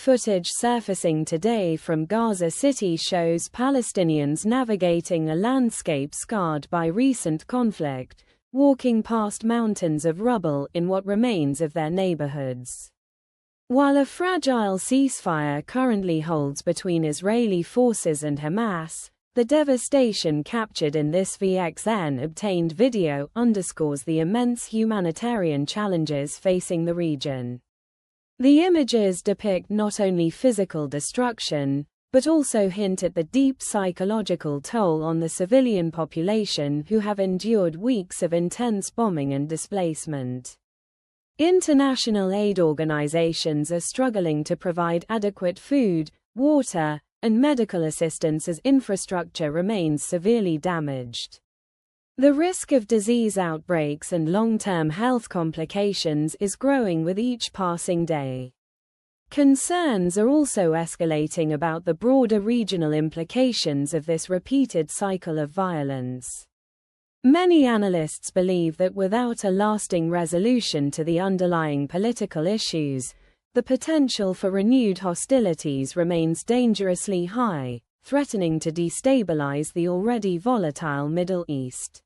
footage surfacing today from Gaza City shows Palestinians navigating a landscape scarred by recent conflict, walking past mountains of rubble in what remains of their neighborhoods. While a fragile ceasefire currently holds between Israeli forces and Hamas, the devastation captured in this VXN-obtained video underscores the immense humanitarian challenges facing the region. The images depict not only physical destruction, but also hint at the deep psychological toll on the civilian population who have endured weeks of intense bombing and displacement. International aid organizations are struggling to provide adequate food, water, and medical assistance as infrastructure remains severely damaged. The risk of disease outbreaks and long-term health complications is growing with each passing day. Concerns are also escalating about the broader regional implications of this repeated cycle of violence. Many analysts believe that without a lasting resolution to the underlying political issues, the potential for renewed hostilities remains dangerously high, threatening to destabilize the already volatile Middle East.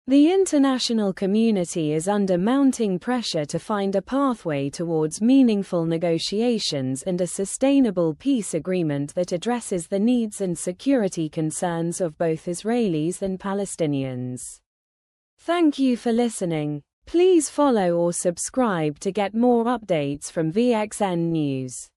The international community is under mounting pressure to find a pathway towards meaningful negotiations and a sustainable peace agreement that addresses the needs and security concerns of both Israelis and Palestinians. Thank you for listening. Please follow or subscribe to get more updates from VXN News.